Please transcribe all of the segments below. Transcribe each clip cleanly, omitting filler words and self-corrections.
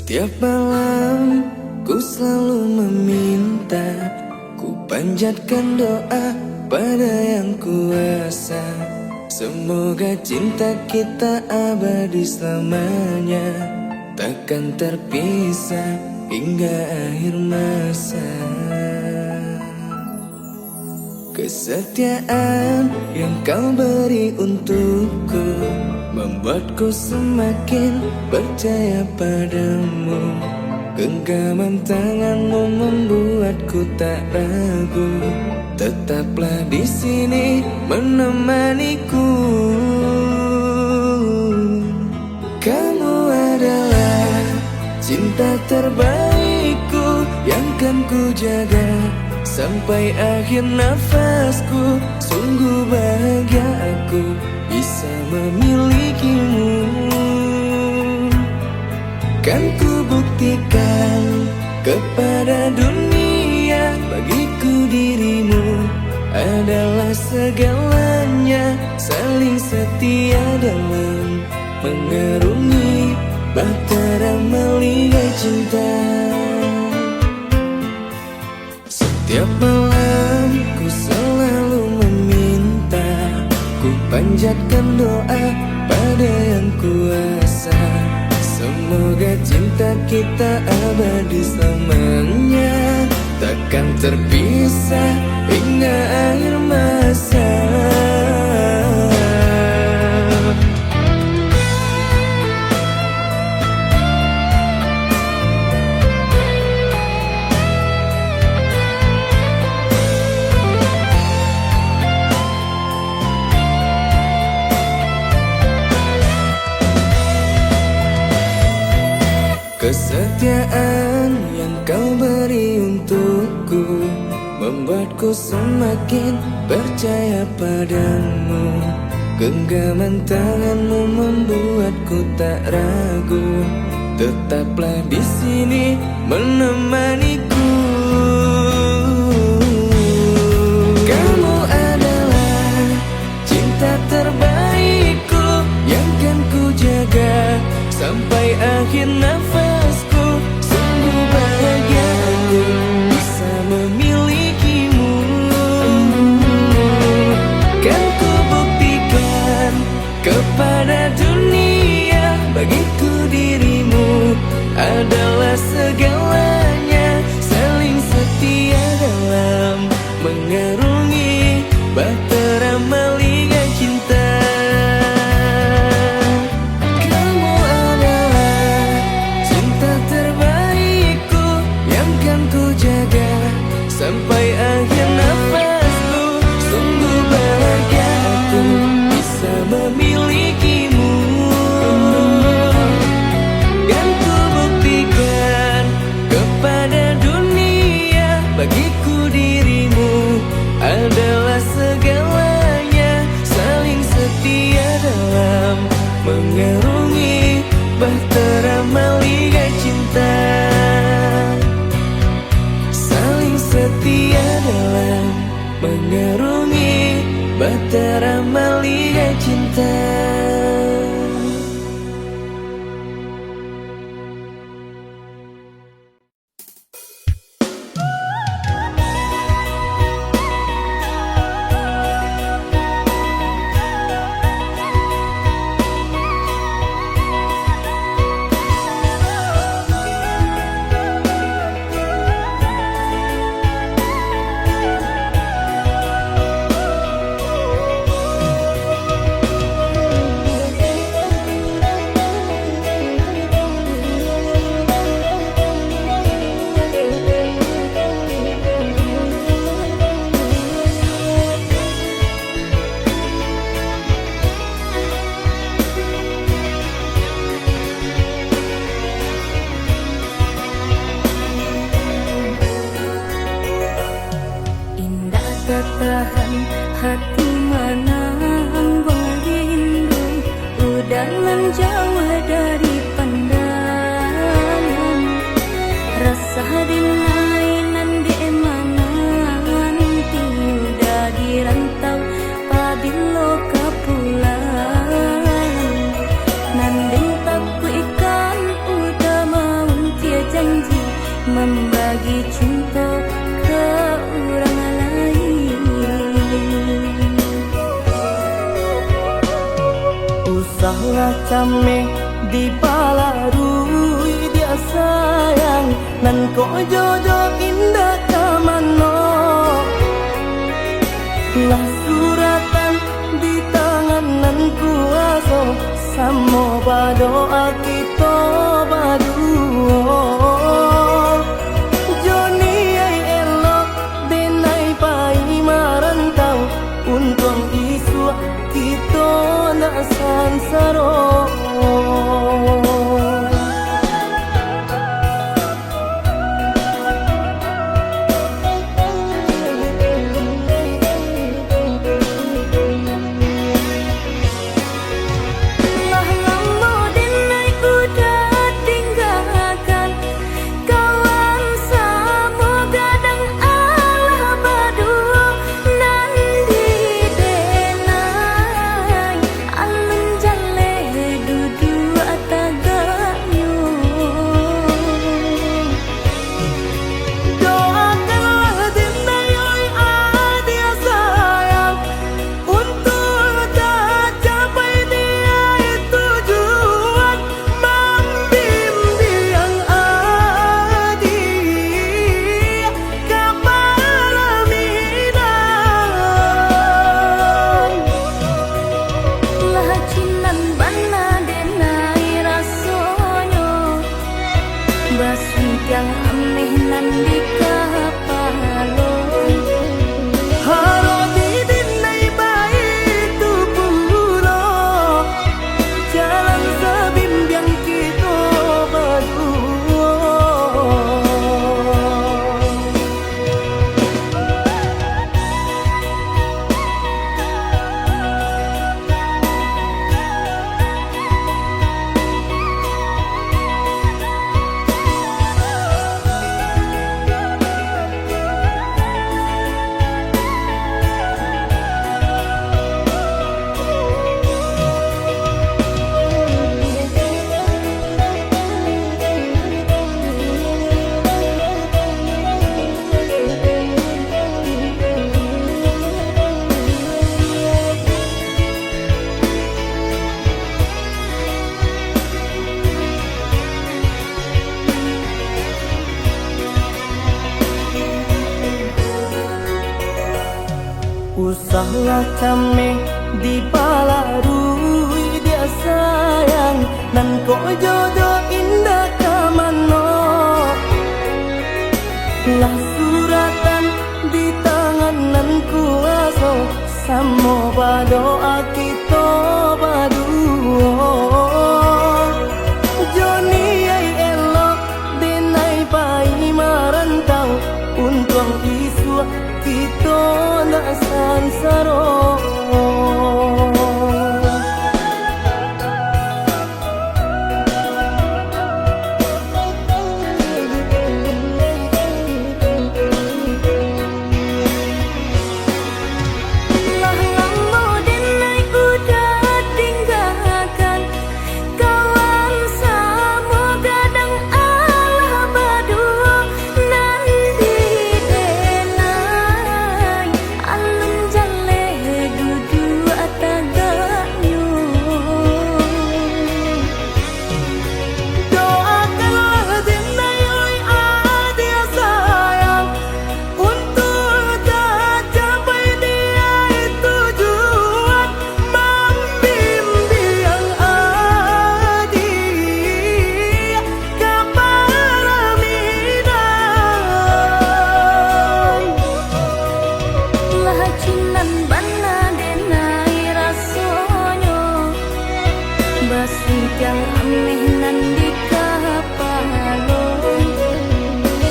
Setiap malam ku selalu meminta, ku panjatkan doa pada yang kuasa. Semoga cinta kita abadi selamanya, takkan terpisah hingga akhir masa. Kesetiaan yang kau beri untukku membuatku semakin percaya padamu. Genggaman tanganmu membuatku tak ragu. Tetaplah di sini menemaniku. Kamu adalah cinta terbaikku yang kan ku jaga sampai akhir nafasku. Sungguh bahagia aku bisa memilikimu. Kan ku buktikan kepada dunia, bagiku dirimu adalah segalanya. Saling setia dalam mengarungi bahtera melihat cinta. Setiap malam ku selalu meminta, ku panjatkan doa pada yang kuasa. Semoga cinta kita abadi selamanya, takkan terpisah hingga akhir masa. Kesetiaan yang kau beri untukku membuatku semakin percaya padamu. Genggaman tanganmu membuatku tak ragu. Tetaplah di sini menemaniku. Kamu adalah cinta terbaikku yang kan ku jaga sampai akhir nafasku. Sungguh bahagia aku bisa memilikimu. Kan ku buktikan kepada dunia, bagiku dirimu adalah segalanya. Saling setia dalam mengarungi bahtera melihat cinta. Sampai akhir nafasku, sungguh bahagia aku bisa memilikimu. Dan ku buktikan kepada dunia, bagiku dirimu adalah segalanya. Saling setia dalam mengarungi bahtera melihat cinta. Setia dalam mengarungi bahtera melihat cinta. Tahan hati mana merindu, udah menjauh dari pandangan. Rasa dinainan di mana nanti udah dirantau pabilo kepulang. Nanding tak ku ikan udah mau Usahlah cameh di palarui dia sayang nan ko jodoh indah kamano lah suratan di tangan nan kuaso samo badoa kita baduo Joni ay elok denai pai marantau untung isu kita nak sansaro yang aneh nan di kapalo haro di dinai baik tu pulo jalan sebimbiang kita berdua Usahlah cameh di palarui dia sayang nan ko jodoh indah kamano lah suratan di tangan nan kuaso samo badoa kita baduo Joni ay elok denai pai marantau untung isu kita nak sansaro yang aneh nan di kapalo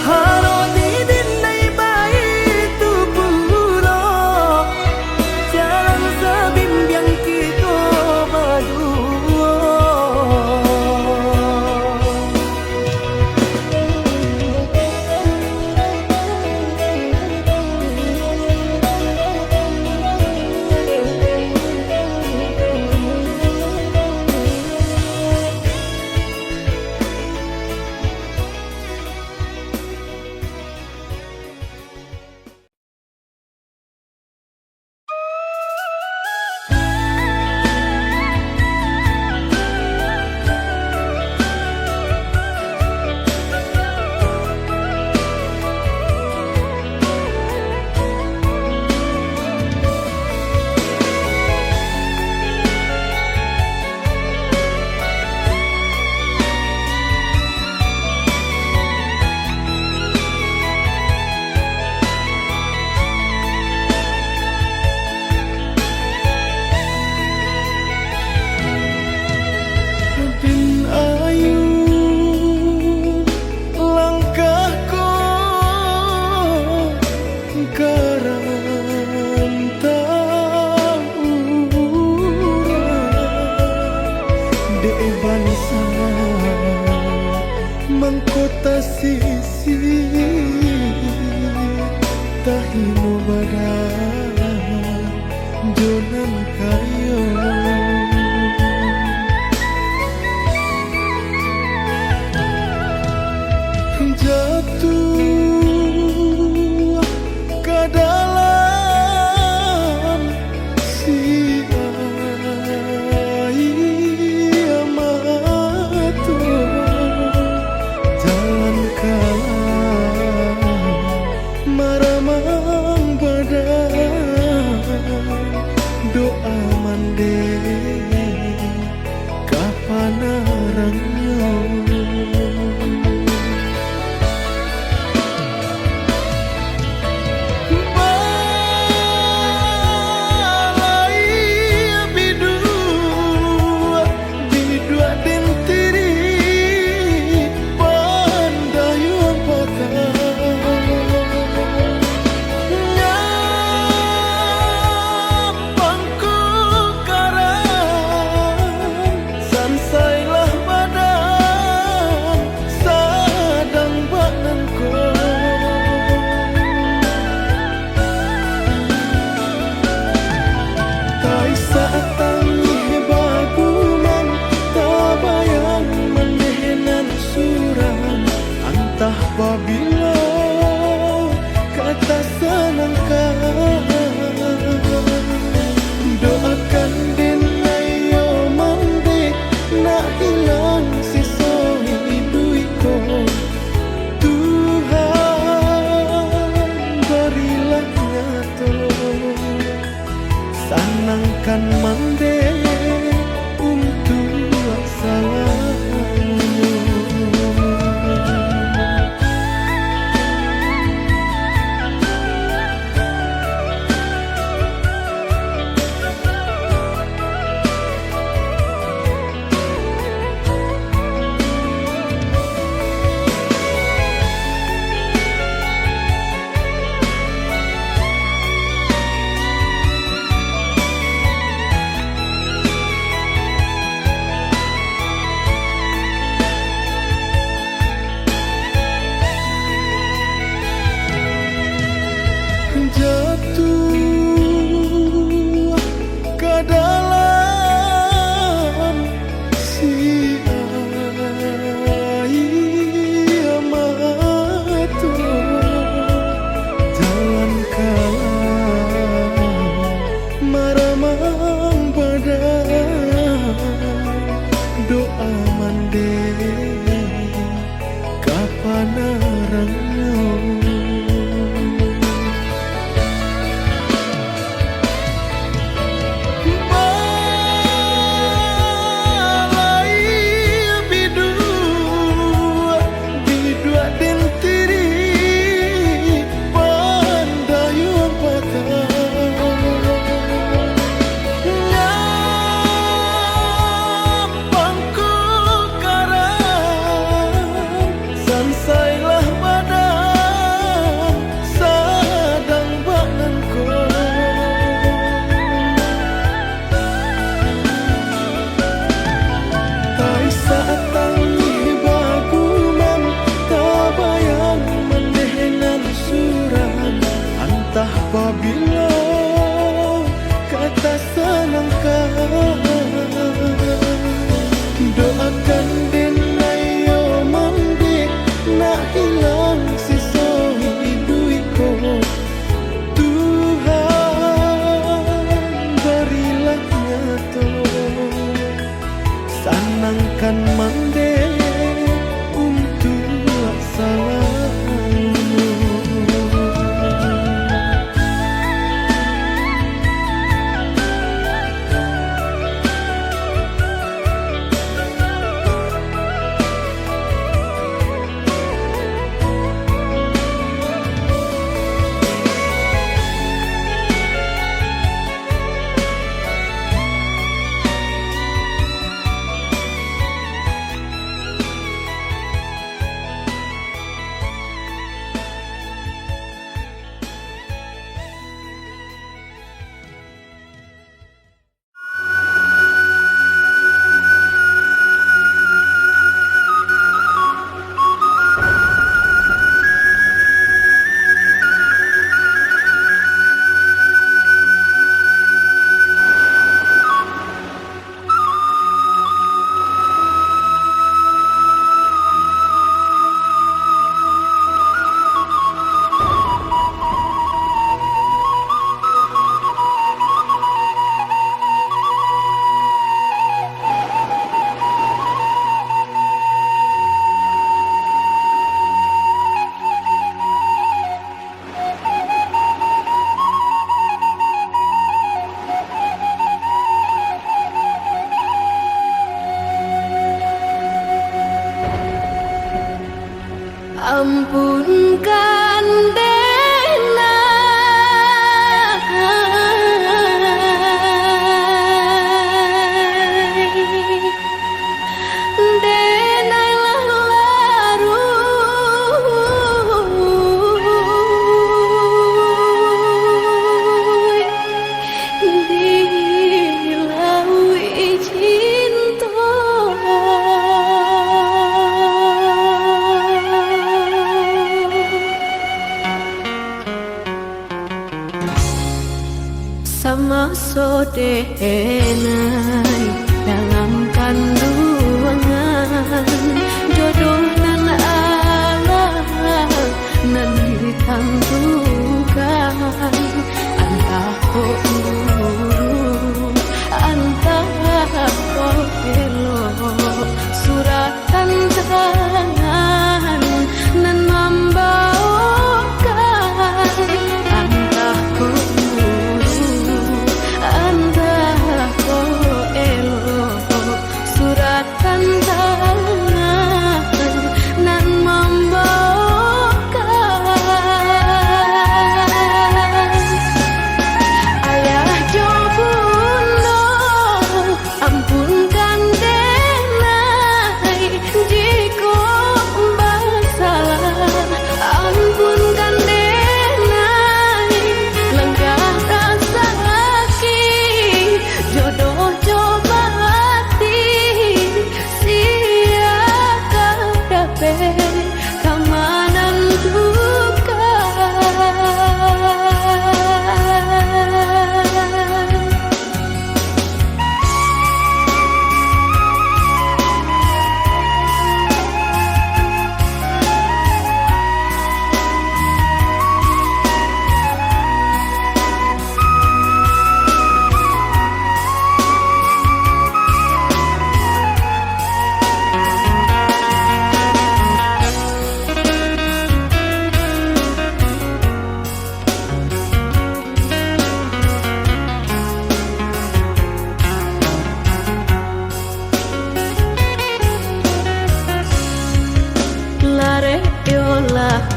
haro di dinai baik tu pulo jalan sebimbiang kita berdua kota sisi tahinu badan jonan kayo jatuh ke dalam si air mata jalan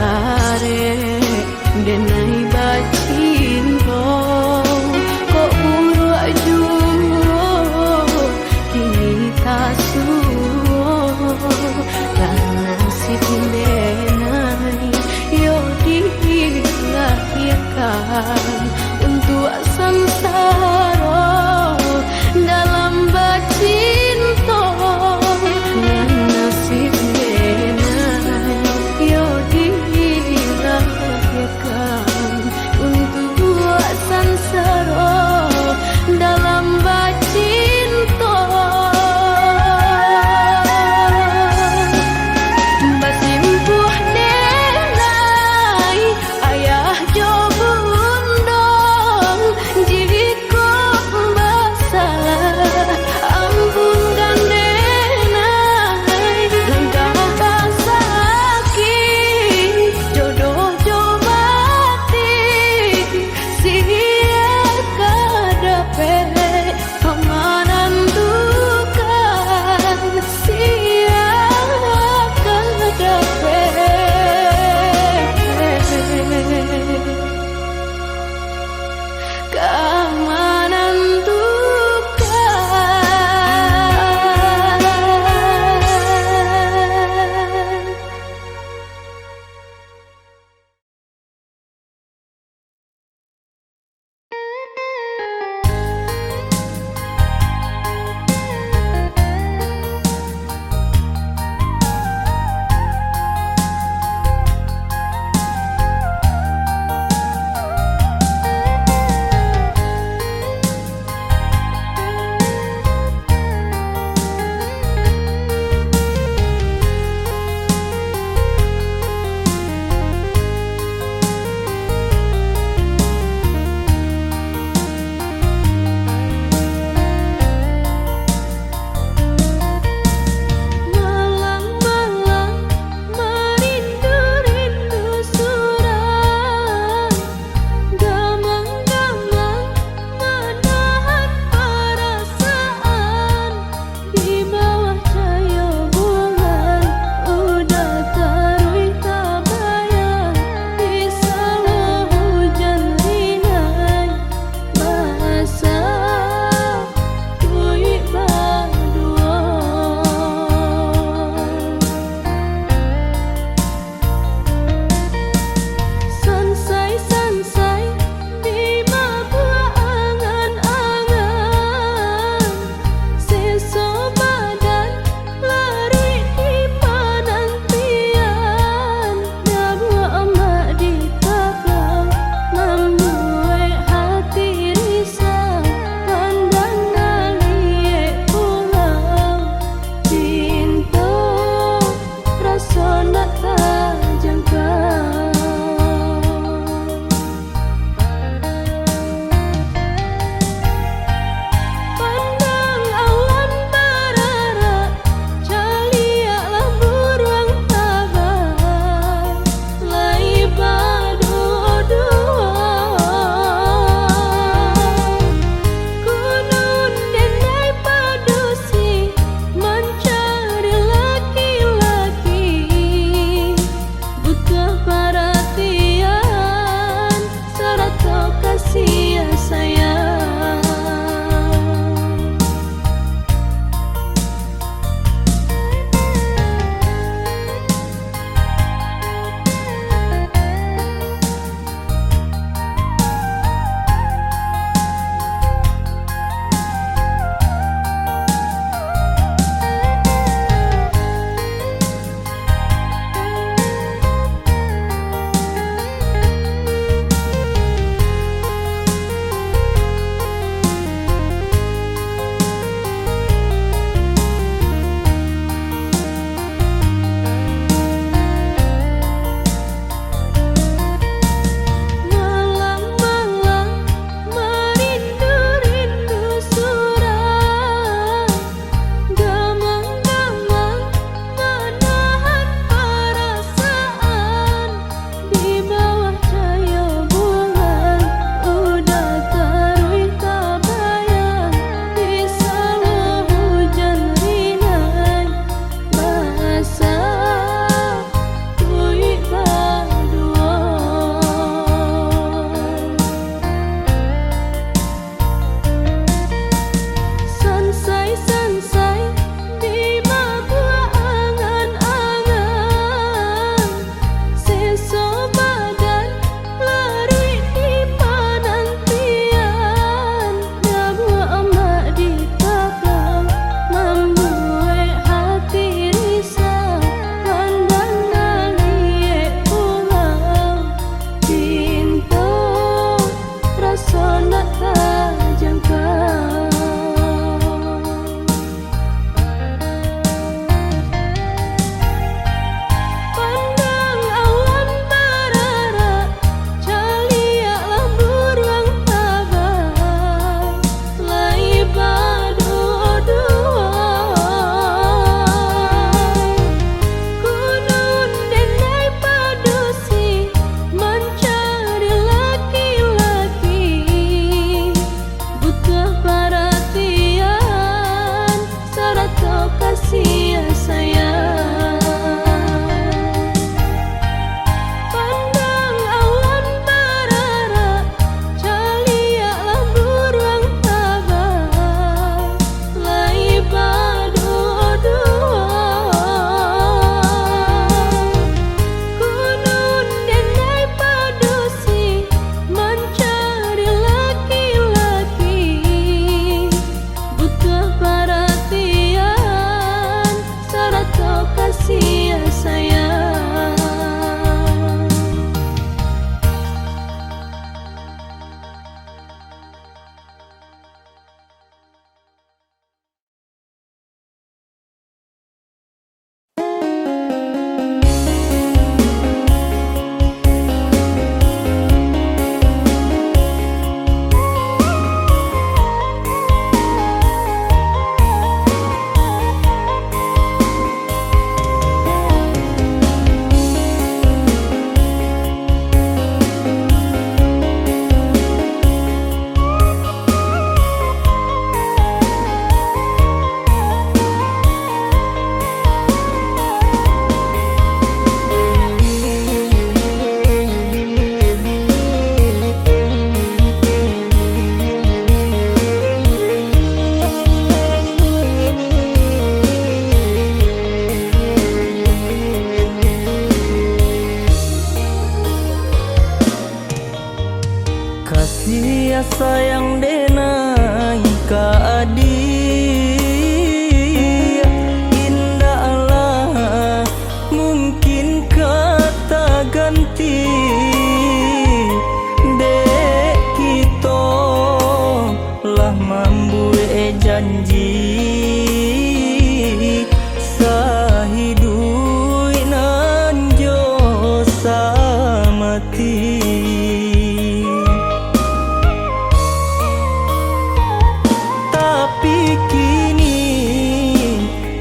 arek denai bacinto kok buru ajuo kini tasuo lah nasib denai yo dilahirkan untuk samsara dalam bacinto lah nasib denai yo dilahirkan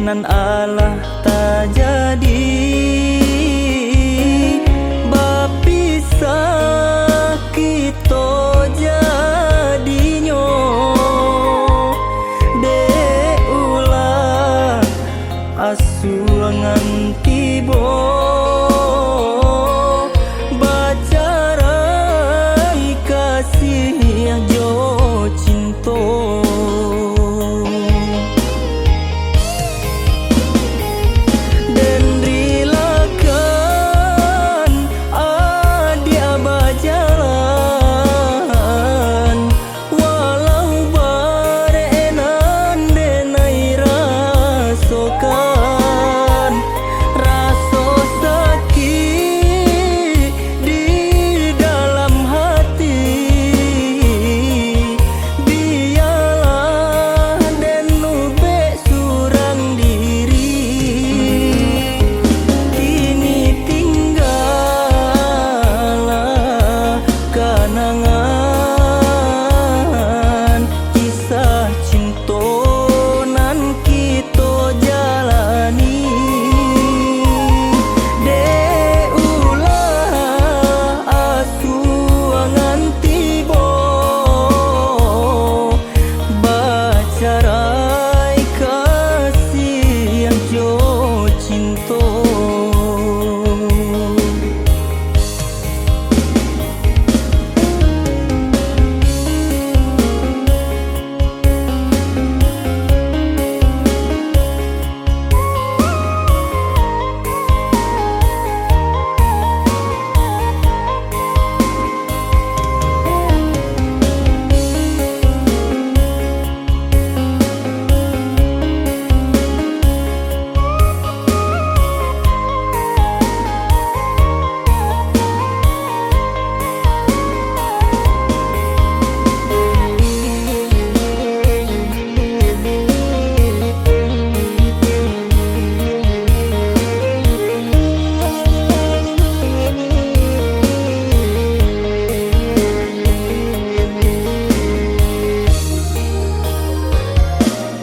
nan Allah tak jadi bapisah kita jadinyo de ulah asuangan tibo bacarai kasih jo cinta dan rilakan adia bajalan walau barenan denai rasokan raso sakit di dalam hati biarlah dan nube surang diri kini tinggallah kenangan kisah cinta nan kita jalani de ulah asuangan tiba bacarai kasih yang jo cinta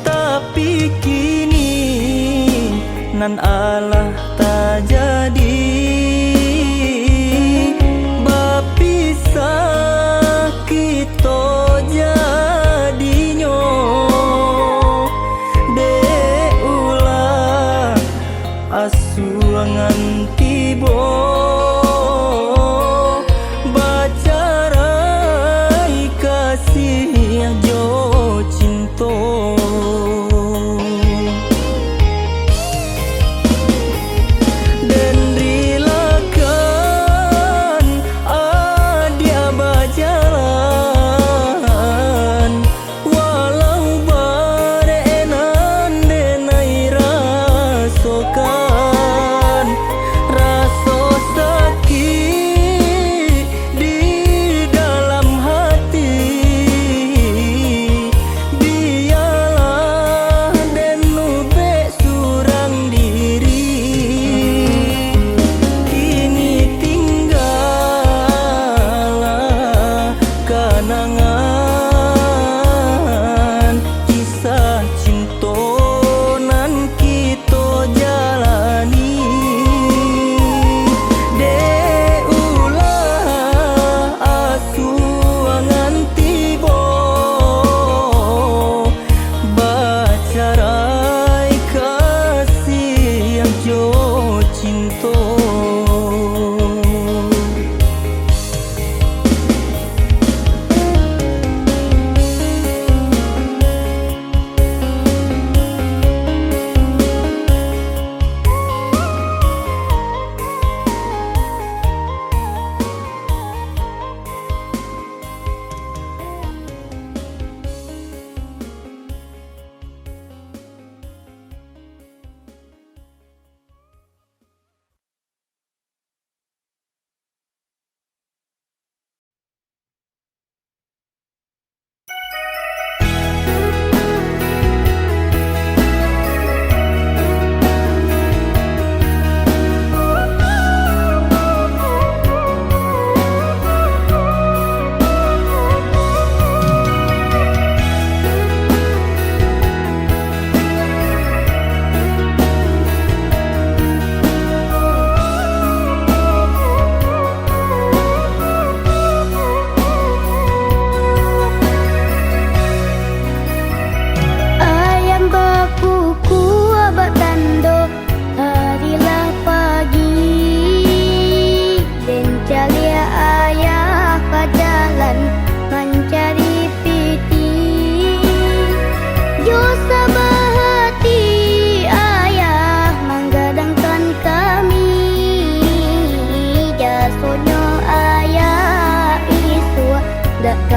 tapi kini nan Allah tak jadi bapisah kita jadinyo de ulah asuangan tibo bacarai kasih jo cinta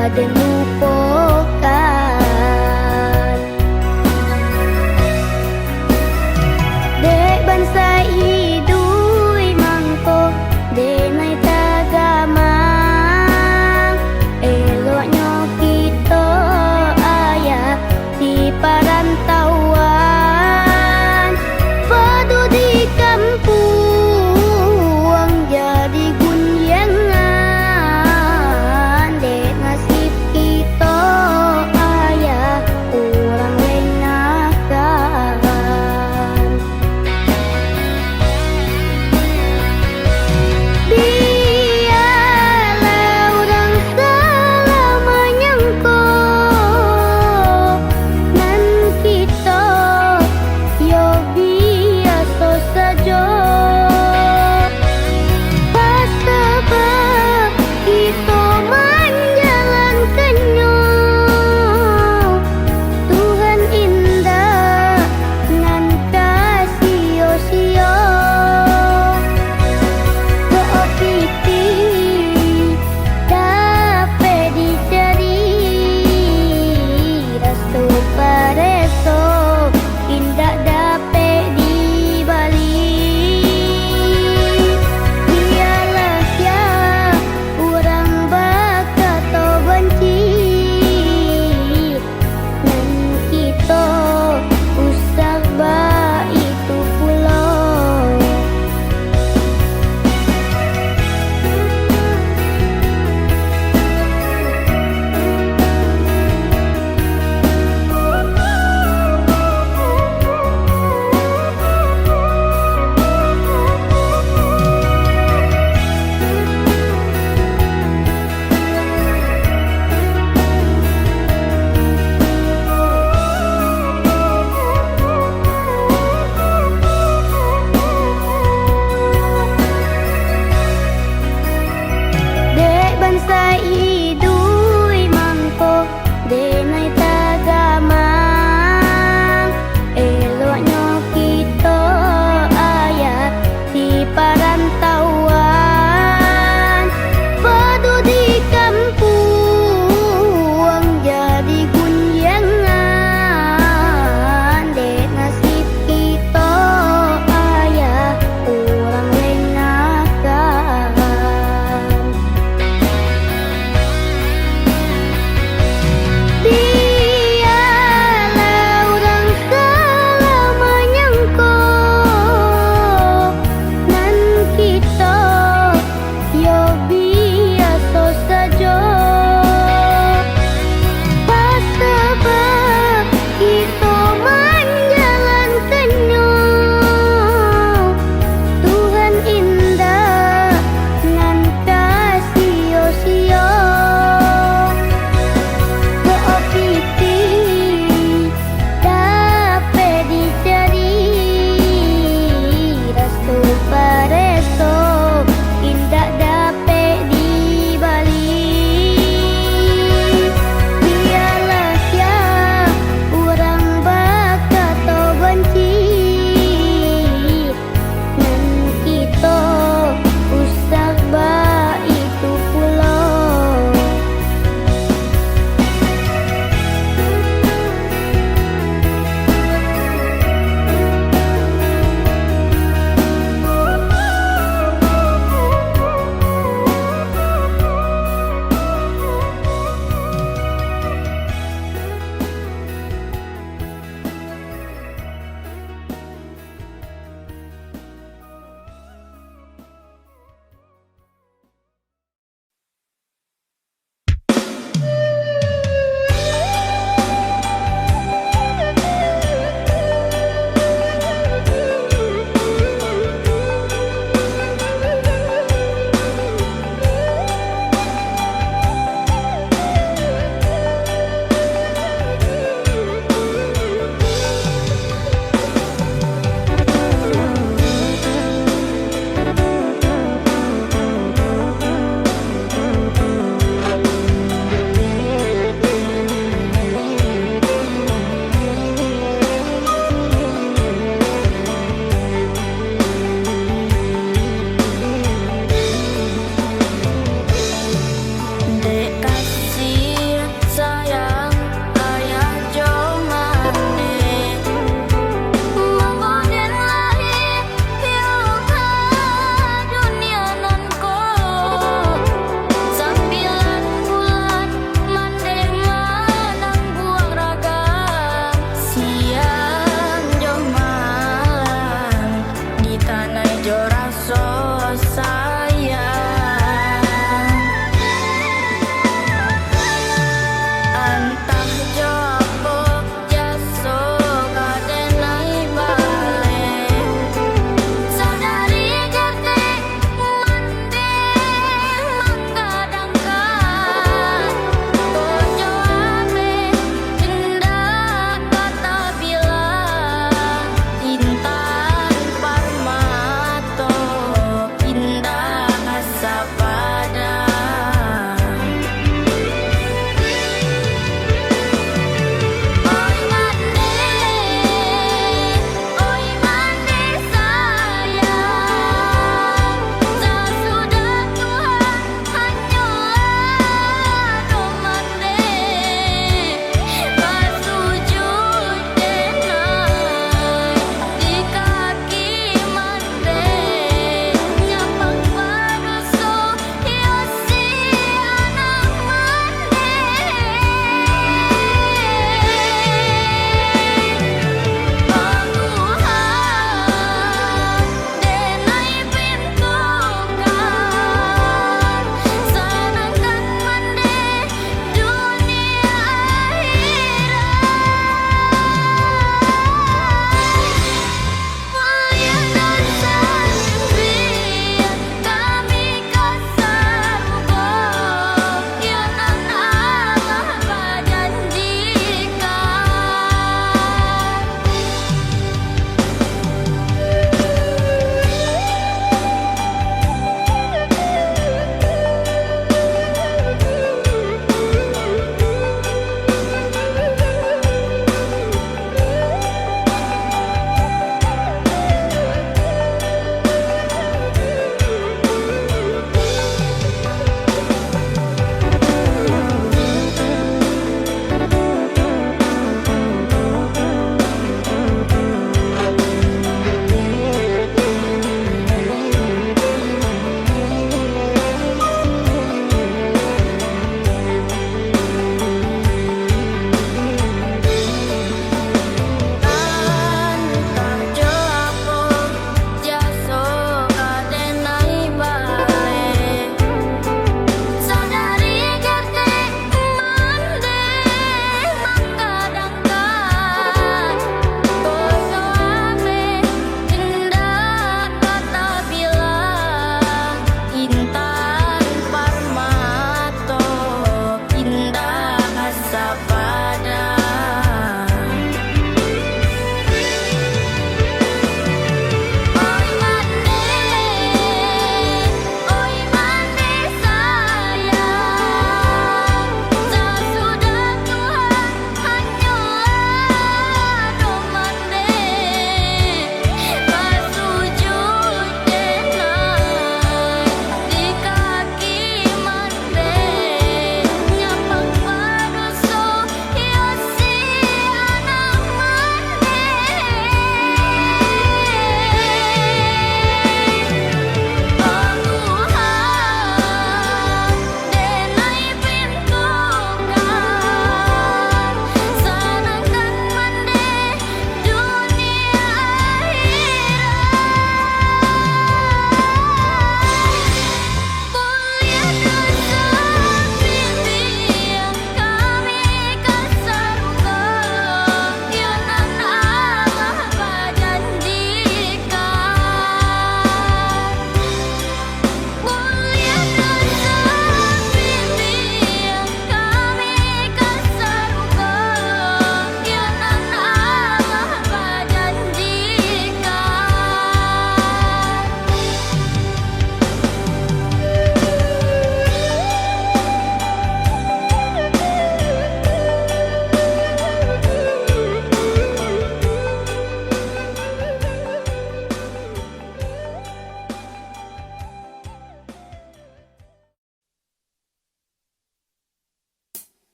ada lupakan. Dek bansai hidui mangko denai tagamang, eloknya kita ayah di perantauan. Padu di kampung jadi gunyangan, dek nasib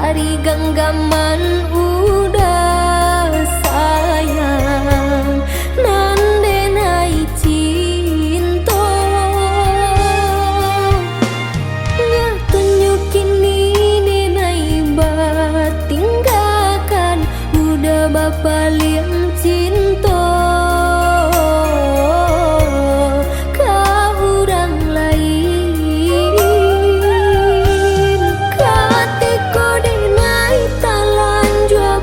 Hari genggaman udah sayang Nande nai cinta Nya tunjukin ini nai tinggalkan Udah bapak liang cinta Hãy subscribe cho kênh Ghiền Mì Gõ để không bỏ lỡ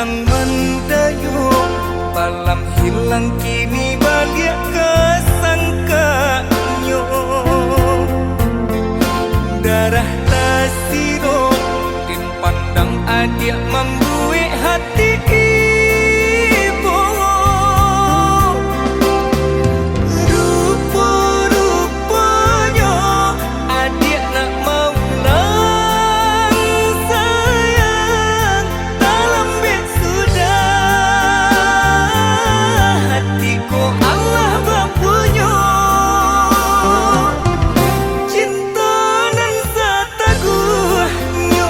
datang mendayung, malam hilang kini balik kesangkanyo. Darah tasiro din pandang adik membuat hati ibu. Rupa-rupanya adik nak mau lang sayang, dalam bed sudah hatiku Allah berpunya. Cinta nan sataguhnya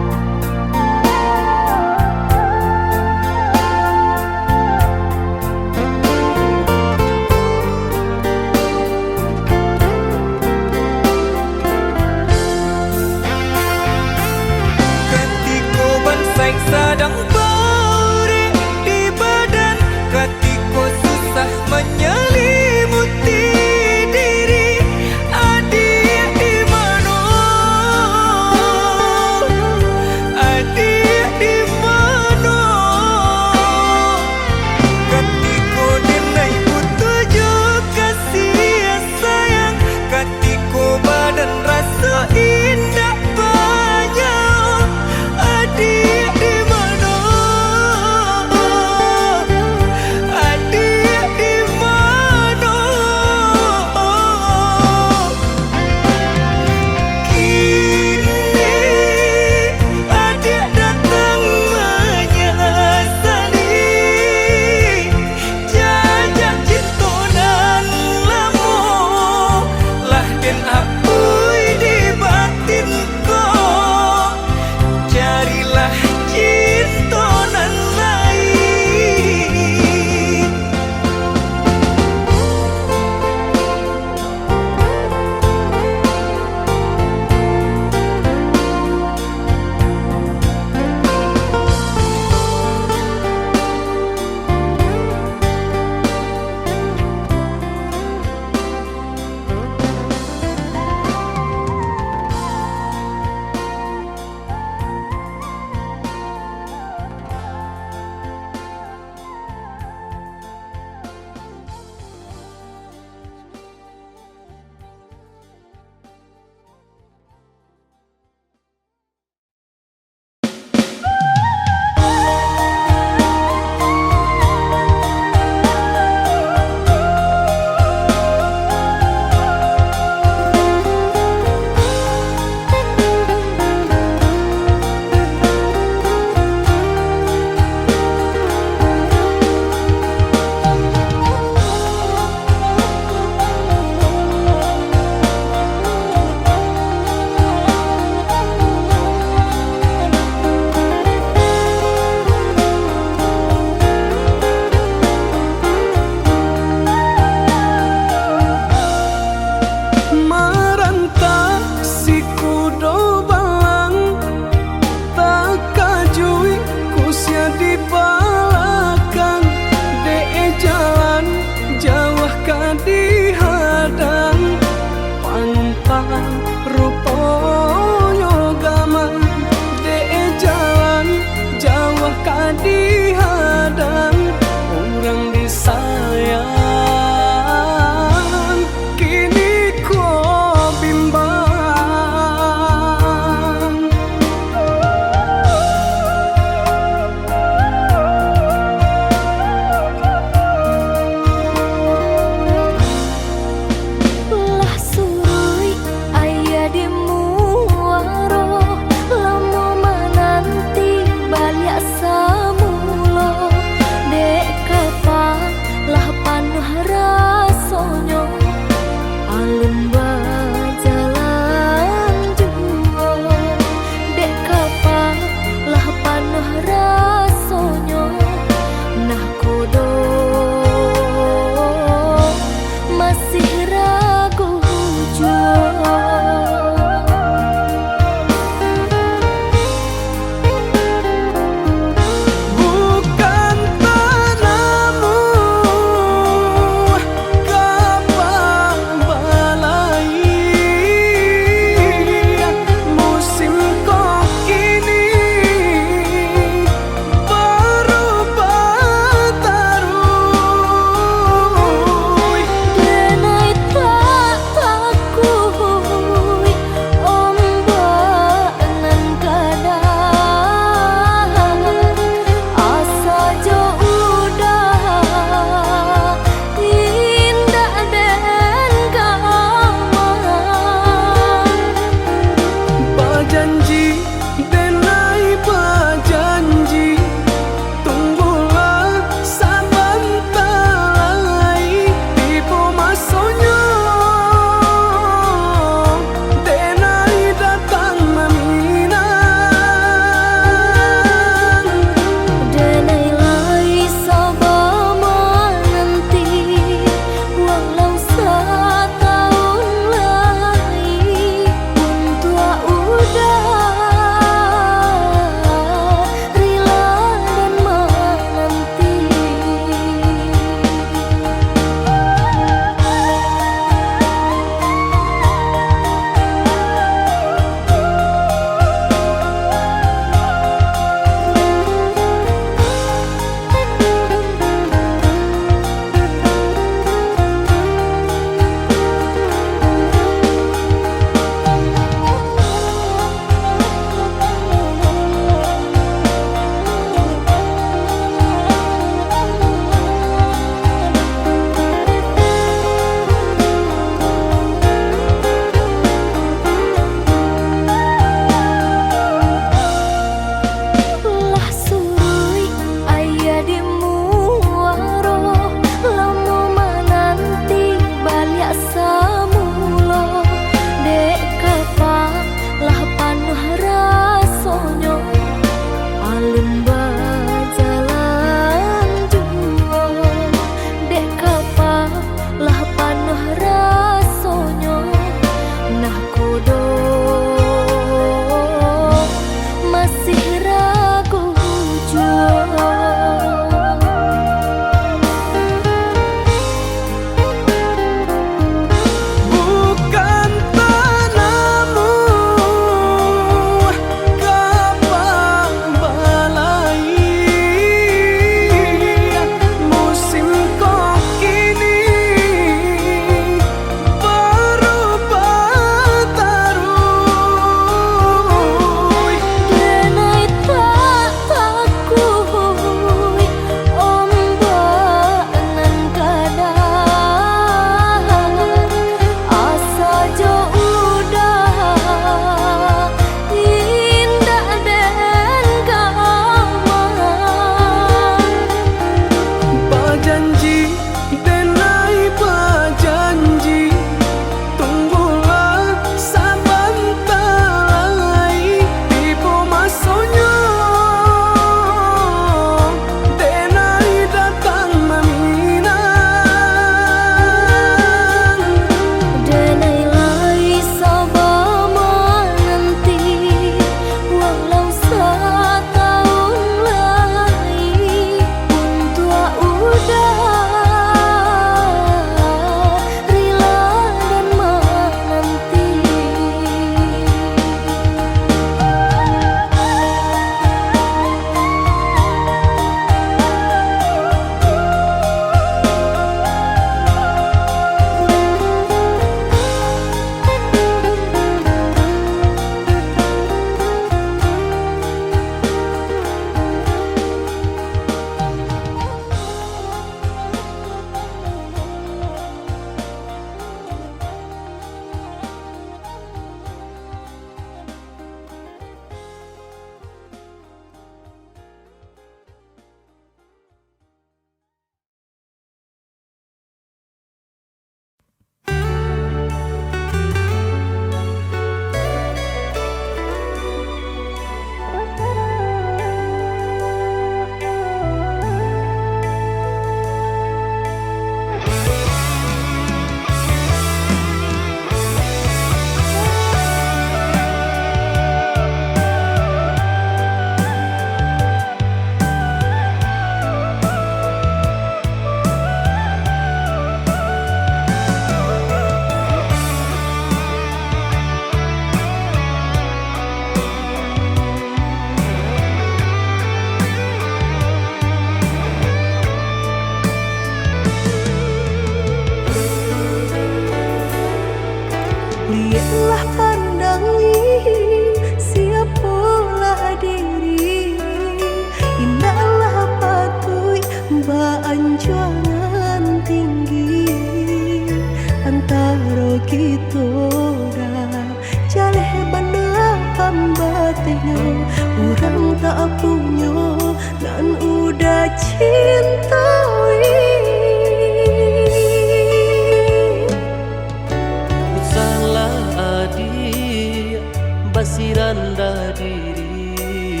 basi rendah diri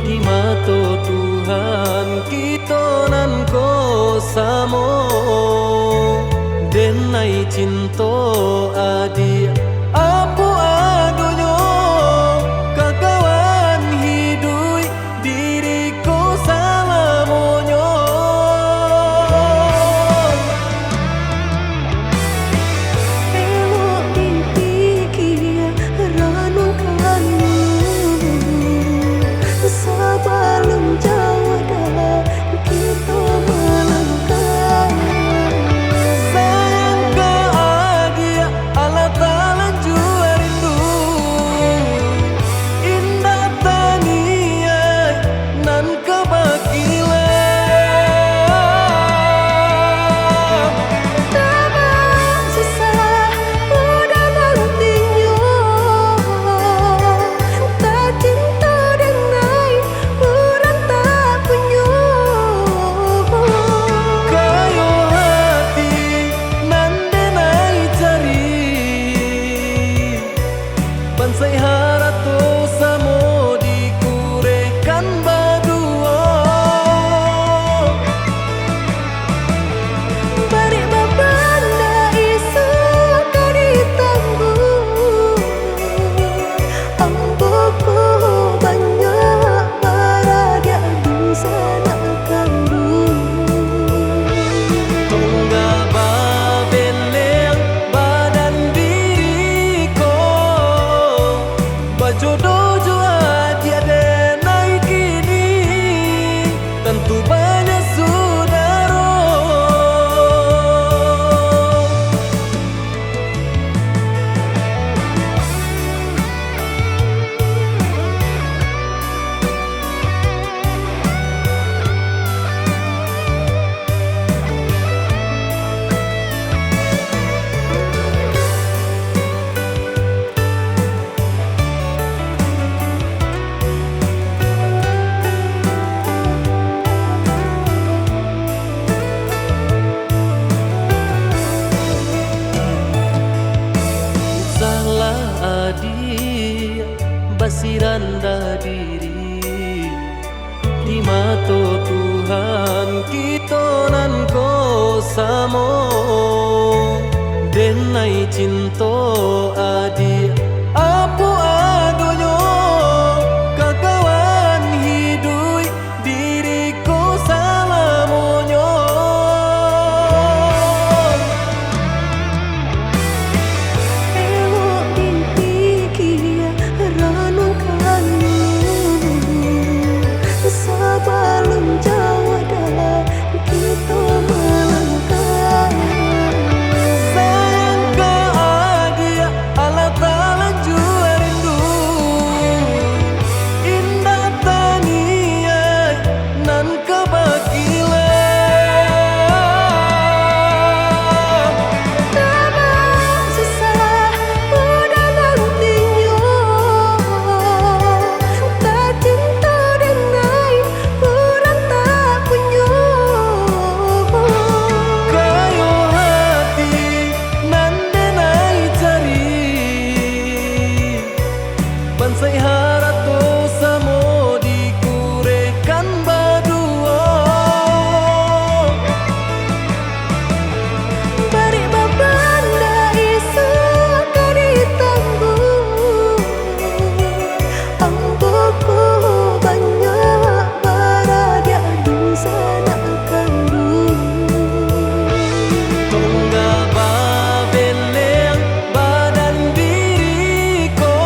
di mata Tuhan kita nan ko samo denai cinta adia apa adonyo kakawan hidui diriku salamonyo Elok dipikir renungkan sebelum jauh dah kita melangkah. sayang ke adia Allah Ta'ala jua rindu indah tania nan kebakilan Tak susah udah nantinya tak cinta denai orang tak punya kayo hati nan denai cari bansai harato samo dikurekan badua bari babanda isu kari tangguh amboku banyak baradia bisa nak tunggal babeleng badan diriku bajodoh jua dia denai kini tentu banyak saudara salah adia basi rendah diri di mata Tuhan kita nan ko samo denai cinta adia apa adonyo kakawan hidui diriku salamonyo Elok dipikir renungkan sebelum jauh dah kita melangkah. sayang ke adia Allah Ta'ala jua rindu indah tania nan kebakilan Tak susah udah nantinya tak cinta denai orang tak punya kayo hati nan denai cari bansai harato samo dikurekan badua bari babanda isu kari tangguh amboku banyak baradia bisa nak tunggal babeleng badan diriku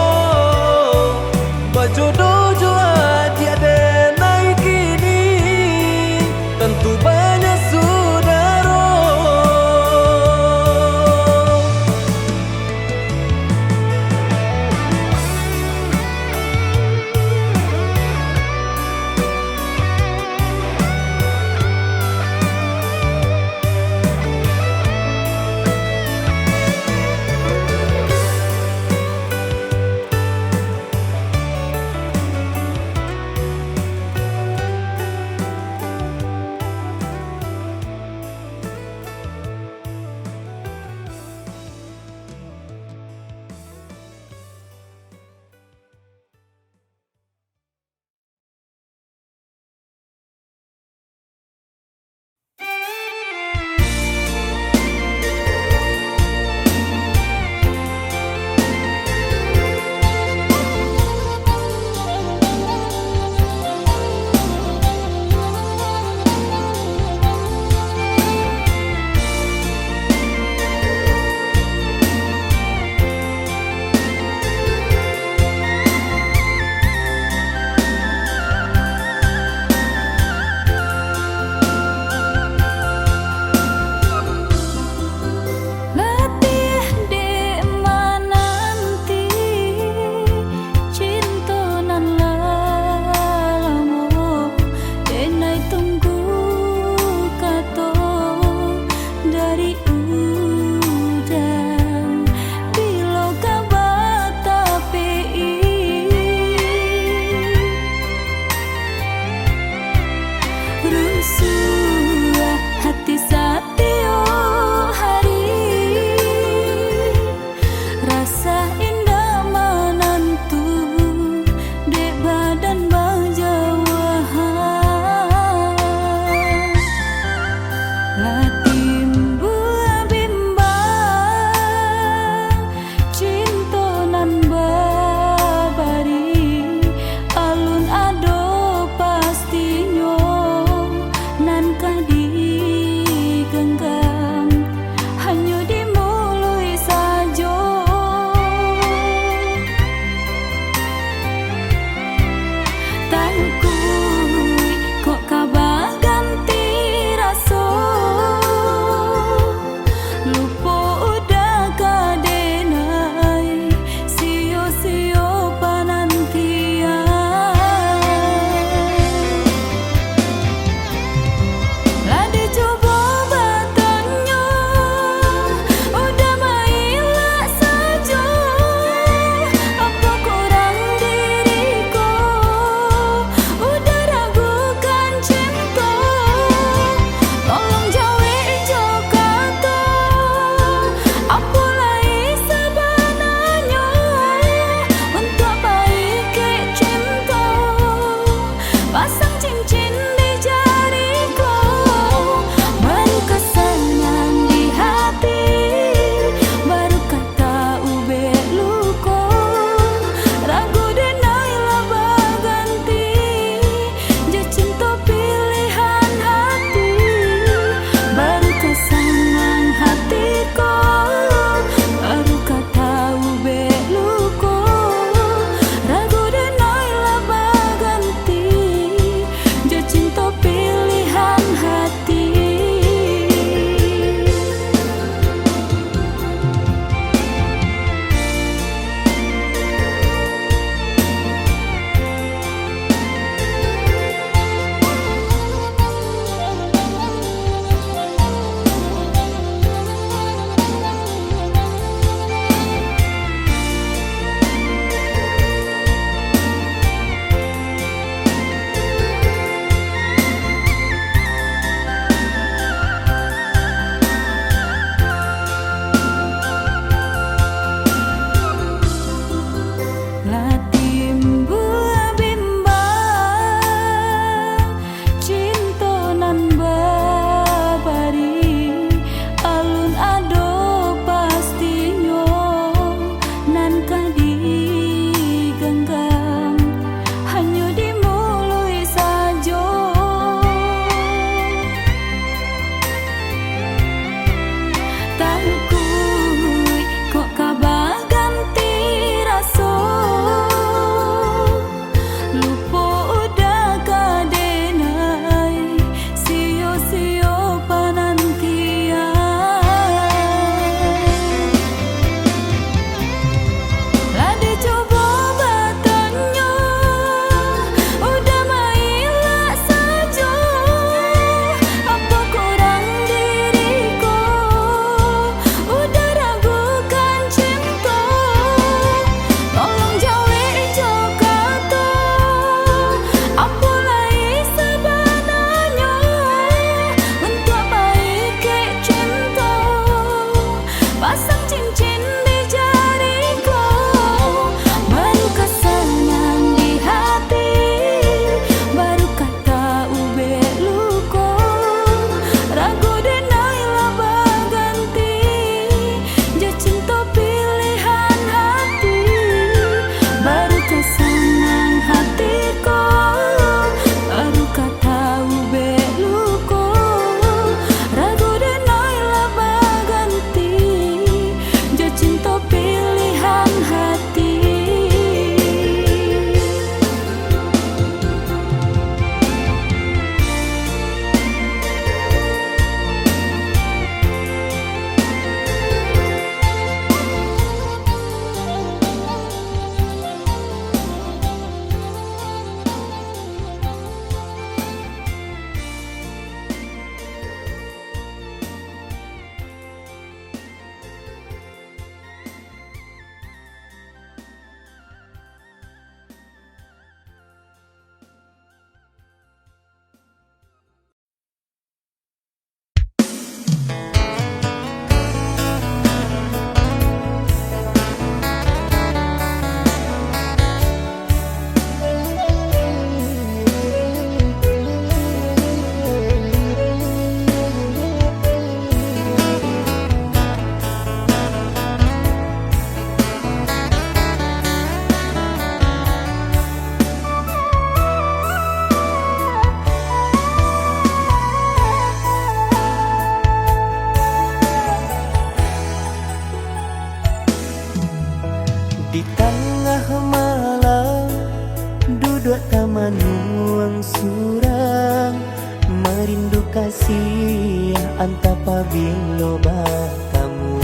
kasih anta pabilo batamu.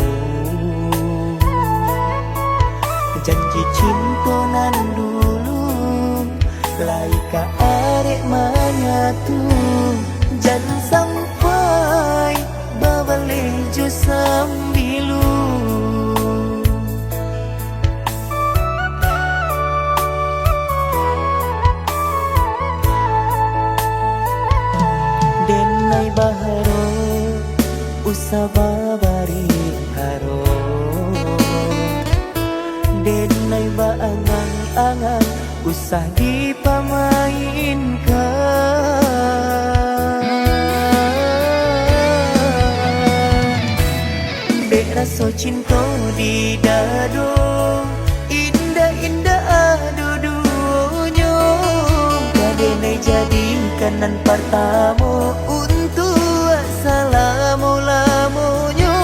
Janji cinta nan dulu laika arek menyatu. Jangan sampai babalik jo sambilu. Denai baharo usababari haro. Denai ba angang-angang usah dipamainkan. Dek rasa cinta di dado, indah-indah adu dunia. Denai jadikan nan pertama untuk salamu-lamunya.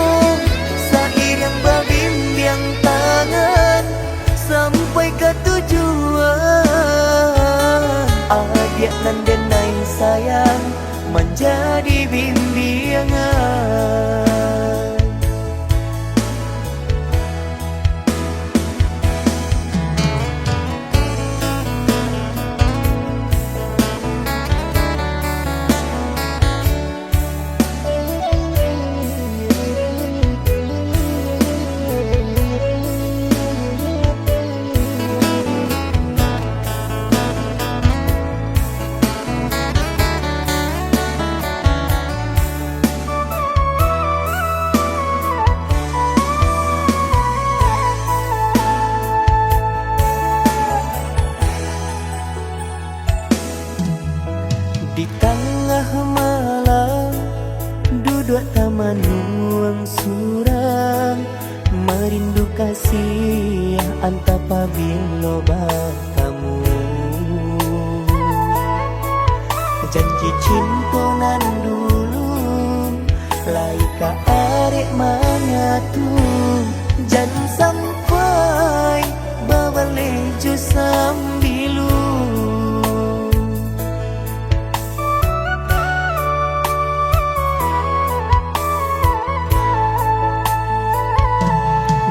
Sair yang berbimbing tangan sampai ke tujuan. Adik nan denai sayang menjadi bimbingan. Di tengah malam duduk taman nuang surang, merindu kasih anta pabilo batamu. Janji cinta nan dulu laika arek menyatu. Jangan sampai babalik jo sambilu.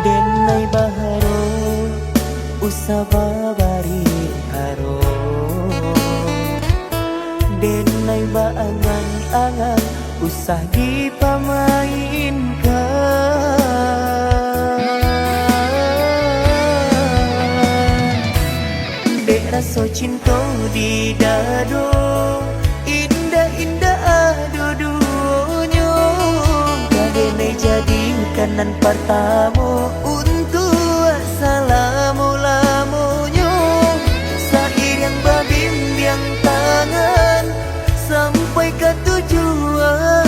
Denai baharo usababari haro. Denai ba angang-angang usah dipamainkan. Dek rasa cinta di dado, indah-indah adu dunia. Denai jadikan nan pertama untuk salamu-lamunya. Sair yang berbimbing tangan sampai ke tujuan.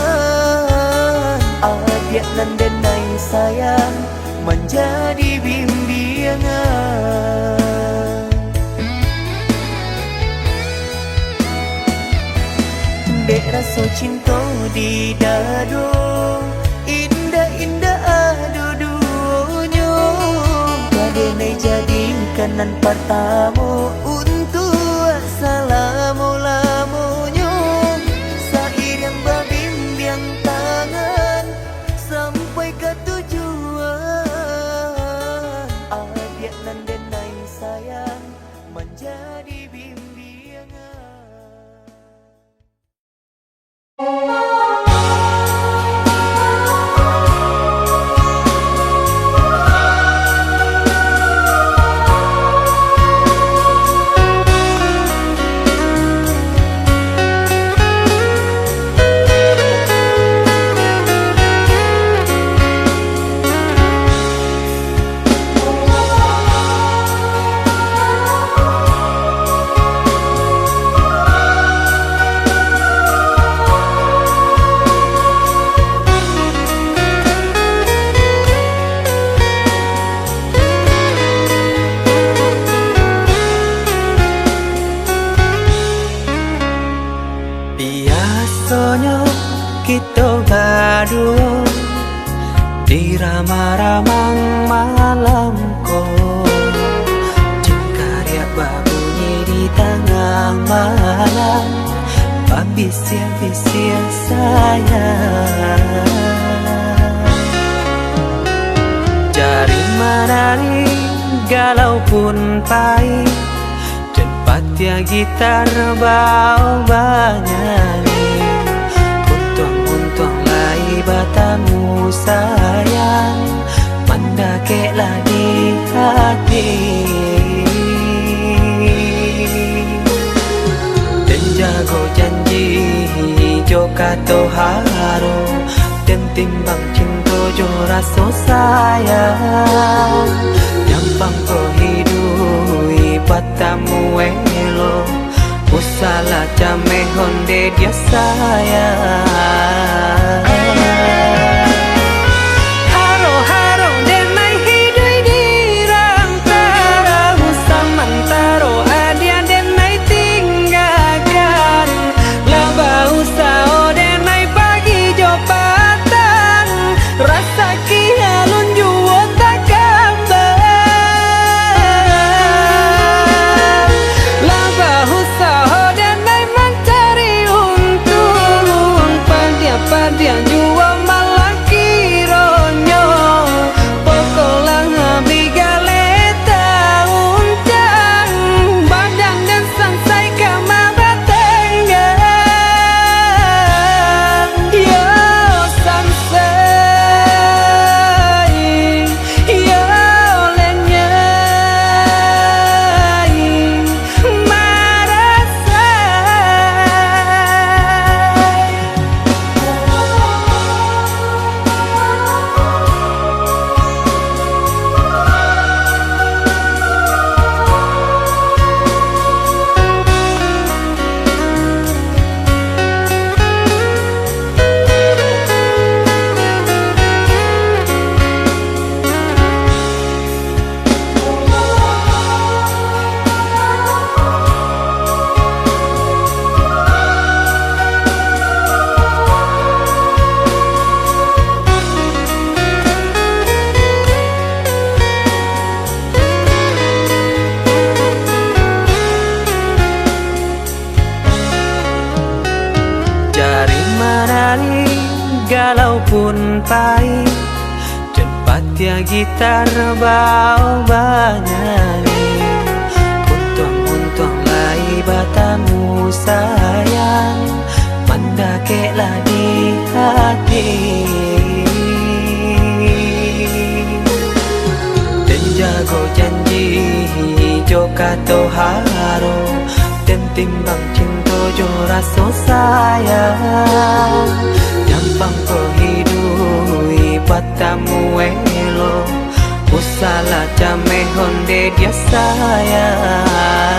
Adik nan denai sayang menjadi bimbingan. Dek rasa cinta di dado, indah-indah adu dunia. Denai jadikan nan pertama untuk salamu-lamunya. Sair yang berbimbing tangan sampai ke tujuan. Adik nan denai sayang menjadi bimbingan. Kita berdua di ramah-ramang malam ko. Jengkarya berbunyi di tengah malam. bisir-bisir sayang. Jari menari galau pun pahit, dan patia gitar bau banyani. Untung lai batamu sayang, mandakeklah di hati. Dan jago janji jo kato haro, dan timbang cinta jo rasa sayang. Nyampang ko hidui batamu elo, usala jame honde dia sayang. Haro-haro denai hidui dirantara, samantaro adia denai tinggalkan. Laba usao denai pagi jo patang, rasa kialun juo tak kabar. Laba usao denai mencari untung, padia juo malah kironyo. Pokolang bigale uncang, badan dan sansai kamara tenggang. Yo sansai, yo lenyai, marasai. Jari menari galau pun pahit, dan patia gitar bau banyani. Untung lai batamu sayang, mandakeklah di hati. Dan jago janji jo kato haro, dan timbang cinta jo rasa sayang. Nyampang ko hidui batamu elo, usala jame honde dia sayang.